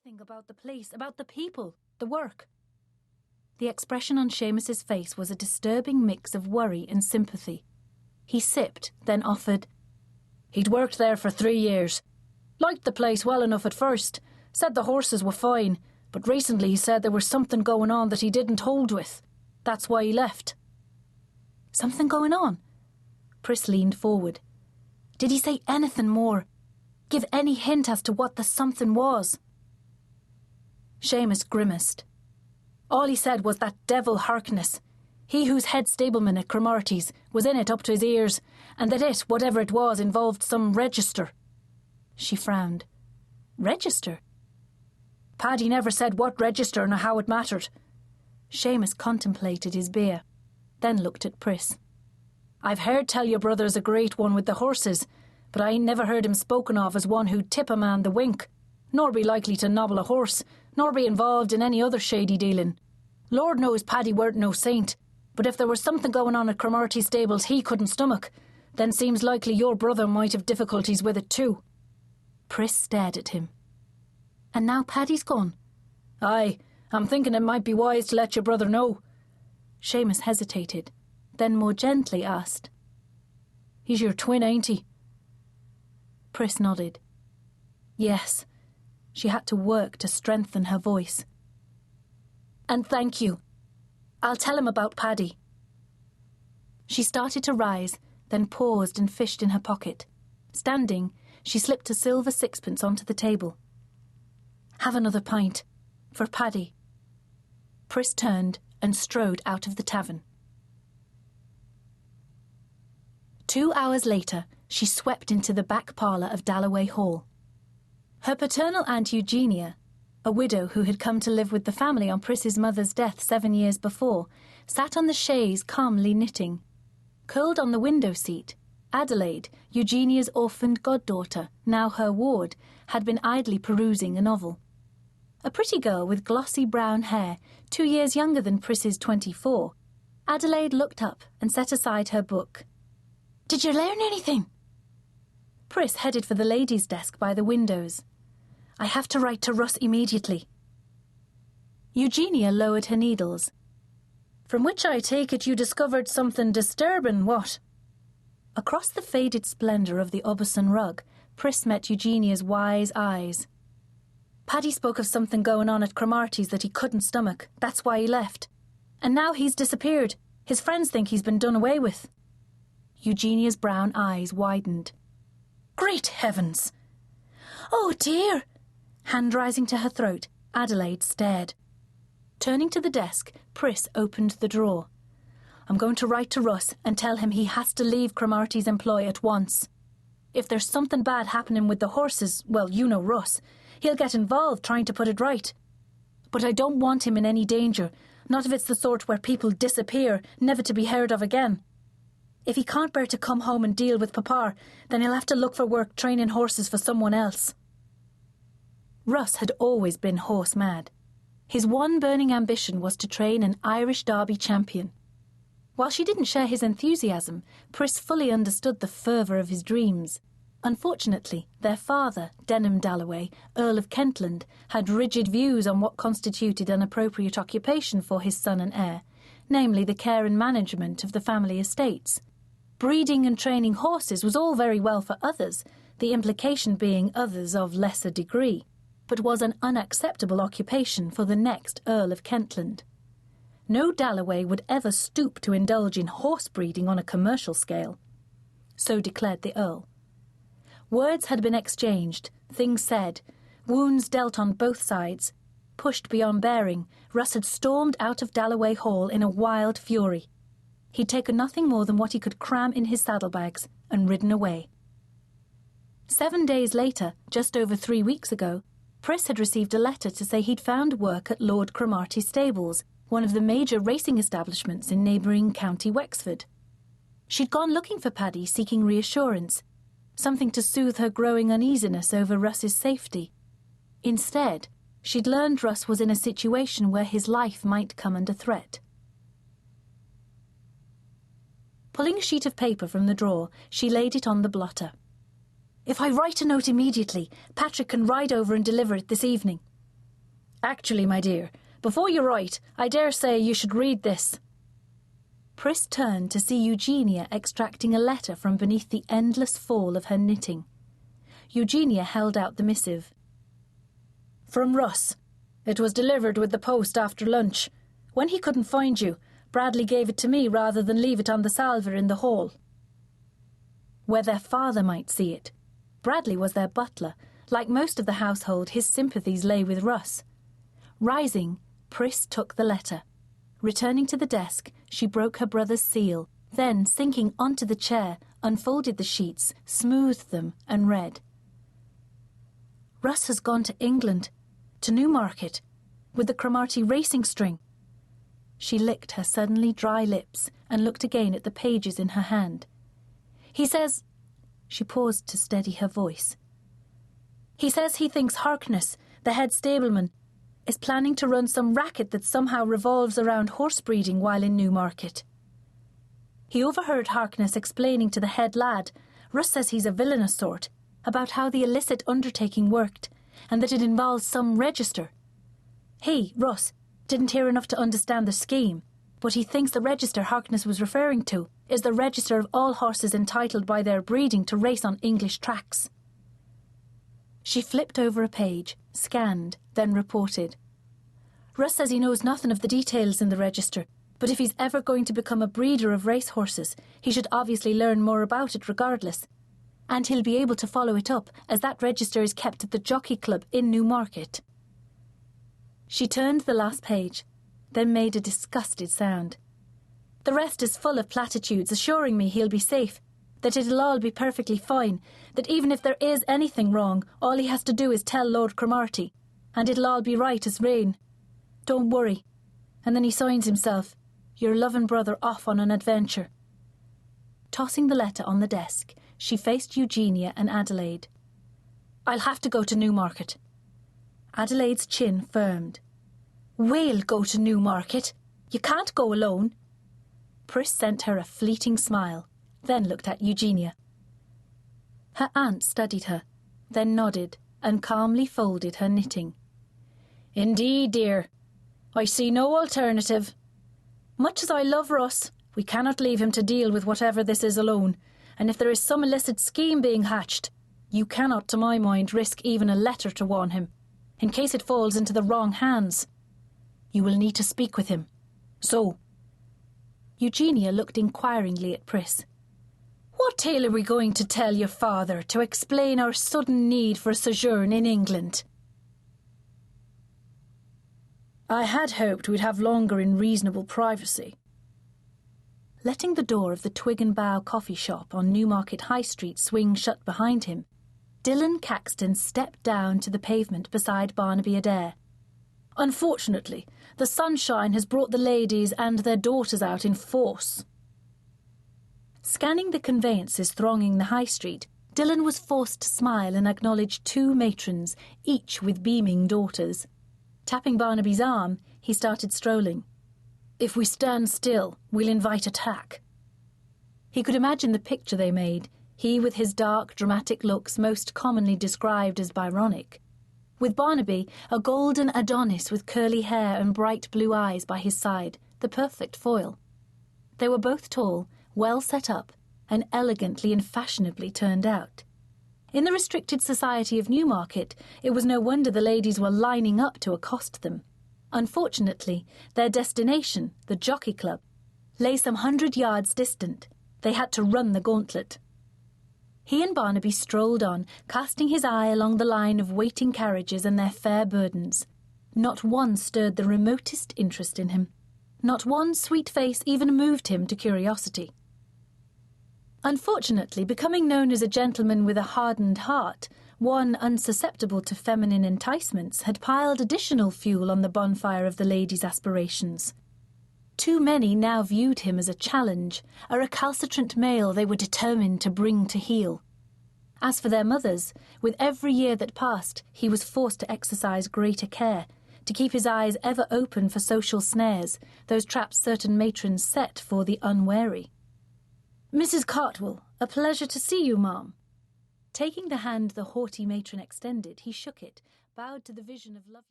everything about the place, about the people, the work. The expression on Seamus's face was a disturbing mix of worry and sympathy. He sipped, then offered, "He'd worked there for 3 years. Liked the place well enough at first. Said the horses were fine, but recently he said there was something going on that he didn't hold with. That's why he left." "Something going on?" Pris leaned forward. "Did he say anything more? Give any hint as to what the something was?" Seamus grimaced. "All he said was that devil Harkness, he who's head stableman at Cromarty's, was in it up to his ears, and that it, whatever it was, involved some register." She frowned. "Register?" "Paddy never said what register nor how it mattered." Seamus contemplated his beer, then looked at Pris. "I've heard tell your brother's a great one with the horses, but I ain't never heard him spoken of as one who'd tip a man the wink, nor be likely to nobble a horse, nor be involved in any other shady dealing. Lord knows Paddy weren't no saint, but if there was something going on at Cromarty stables he couldn't stomach, then seems likely your brother might have difficulties with it too." Pris stared at him. "And now Paddy's gone?" "Aye, I'm thinking it might be wise to let your brother know." Seamus hesitated, then more gently asked, "He's your twin, ain't he?" Pris nodded. "Yes." She had to work to strengthen her voice. "And thank you. I'll tell him about Paddy." She started to rise, then paused and fished in her pocket. Standing, she slipped a silver sixpence onto the table. "Have another pint. For Paddy." Pris turned and strode out of the tavern. 2 hours later, she swept into the back parlour of Dalloway Hall. Her paternal aunt Eugenia, a widow who had come to live with the family on Pris's mother's death 7 years before, sat on the chaise calmly knitting. Curled on the window seat, Adelaide, Eugenia's orphaned goddaughter, now her ward, had been idly perusing a novel. A pretty girl with glossy brown hair, 2 years younger than Pris's 24, Adelaide looked up and set aside her book. "Did you learn anything?" Pris headed for the ladies' desk by the windows. "I have to write to Russ immediately." Eugenia lowered her needles. "From which I take it you discovered something disturbing, what?" Across the faded splendour of the Aubusson rug, Pris met Eugenia's wise eyes. "Paddy spoke of something going on at Cromarty's that he couldn't stomach. That's why he left. And now he's disappeared. His friends think he's been done away with." Eugenia's brown eyes widened. "Great heavens!" "Oh, dear!" Hand rising to her throat, Adelaide stared. Turning to the desk, Pris opened the drawer. "I'm going to write to Russ and tell him he has to leave Cromarty's employ at once. If there's something bad happening with the horses, well, you know Russ. He'll get involved trying to put it right. But I don't want him in any danger, not if it's the sort where people disappear, never to be heard of again. If he can't bear to come home and deal with Papa, then he'll have to look for work training horses for someone else." Russ had always been horse-mad. His one burning ambition was to train an Irish Derby champion. While she didn't share his enthusiasm, Pris fully understood the fervour of his dreams. Unfortunately, their father, Denham Dalloway, Earl of Kentland, had rigid views on what constituted an appropriate occupation for his son and heir, namely the care and management of the family estates. Breeding and training horses was all very well for others, the implication being others of lesser degree, but was an unacceptable occupation for the next Earl of Kentland. No Dalloway would ever stoop to indulge in horse breeding on a commercial scale. So declared the Earl. Words had been exchanged, things said, wounds dealt on both sides. Pushed beyond bearing, Russ had stormed out of Dalloway Hall in a wild fury. He'd taken nothing more than what he could cram in his saddlebags and ridden away. 7 days later, just over 3 weeks ago, Pris had received a letter to say he'd found work at Lord Cromarty's stables, one of the major racing establishments in neighbouring County Wexford. She'd gone looking for Paddy, seeking reassurance, something to soothe her growing uneasiness over Russ's safety. Instead, she'd learned Russ was in a situation where his life might come under threat. Pulling a sheet of paper from the drawer, she laid it on the blotter. "If I write a note immediately, Patrick can ride over and deliver it this evening." Actually, my dear, before you write, I dare say you should read this." Pris turned to see Eugenia extracting a letter from beneath the endless fall of her knitting. Eugenia held out the missive. "From Russ. It was delivered with the post after lunch. When he couldn't find you, Bradley gave it to me rather than leave it on the salver in the hall." Where their father might see it. Bradley was their butler. Like most of the household, his sympathies lay with Russ. Rising, Pris took the letter. Returning to the desk, she broke her brother's seal, then, sinking onto the chair, unfolded the sheets, smoothed them, and read. "Russ has gone to England, to Newmarket, with the Cromarty racing string." She licked her suddenly dry lips and looked again at the pages in her hand. "He says—" She paused to steady her voice. "He says he thinks Harkness, the head stableman, is planning to run some racket that somehow revolves around horse breeding while in Newmarket. He overheard Harkness explaining to the head lad, Russ says he's a villainous sort, about how the illicit undertaking worked, and that it involves some register. He, Russ, didn't hear enough to understand the scheme, but he thinks the register Harkness was referring to is the register of all horses entitled by their breeding to race on English tracks." She flipped over a page, scanned, then reported. "Russ says he knows nothing of the details in the register, but if he's ever going to become a breeder of racehorses, he should obviously learn more about it regardless. And he'll be able to follow it up, as that register is kept at the Jockey Club in Newmarket." She turned the last page, then made a disgusted sound. "The rest is full of platitudes assuring me he'll be safe, that it'll all be perfectly fine, that even if there is anything wrong, all he has to do is tell Lord Cromarty, and it'll all be right as rain. Don't worry." And then he signs himself, "Your loving brother off on an adventure." Tossing the letter on the desk, she faced Eugenia and Adelaide. "I'll have to go to Newmarket." Adelaide's chin firmed. "We'll go to Newmarket. You can't go alone." Pris sent her a fleeting smile, then looked at Eugenia. Her aunt studied her, then nodded and calmly folded her knitting. "Indeed, dear, I see no alternative. Much as I love Russ, we cannot leave him to deal with whatever this is alone, and if there is some illicit scheme being hatched, you cannot, to my mind, risk even a letter to warn him, in case it falls into the wrong hands. You will need to speak with him. So—" Eugenia looked inquiringly at Pris. "What tale are we going to tell your father to explain our sudden need for a sojourn in England?" "I had hoped we'd have longer in reasonable privacy." Letting the door of the Twig and Bough coffee shop on Newmarket High Street swing shut behind him, Dillon Caxton stepped down to the pavement beside Barnaby Adair. "Unfortunately, the sunshine has brought the ladies and their daughters out in force." Scanning the conveyances thronging the high street, Dillon was forced to smile and acknowledge two matrons, each with beaming daughters. Tapping Barnaby's arm, he started strolling. "If we stand still, we'll invite attack." He could imagine the picture they made, he with his dark, dramatic looks most commonly described as Byronic. With Barnaby, a golden Adonis with curly hair and bright blue eyes by his side, the perfect foil. They were both tall, well set up, and elegantly and fashionably turned out. In the restricted society of Newmarket, it was no wonder the ladies were lining up to accost them. Unfortunately, their destination, the Jockey Club, lay some 100 yards distant. They had to run the gauntlet. He and Barnaby strolled on, casting his eye along the line of waiting carriages and their fair burdens. Not one stirred the remotest interest in him. Not one sweet face even moved him to curiosity. Unfortunately, becoming known as a gentleman with a hardened heart, one unsusceptible to feminine enticements, had piled additional fuel on the bonfire of the ladies' aspirations. Too many now viewed him as a challenge, a recalcitrant male they were determined to bring to heel. As for their mothers, with every year that passed, he was forced to exercise greater care, to keep his eyes ever open for social snares, those traps certain matrons set for the unwary. "Mrs. Cartwell, a pleasure to see you, ma'am." Taking the hand the haughty matron extended, he shook it, bowed to the vision of lovely...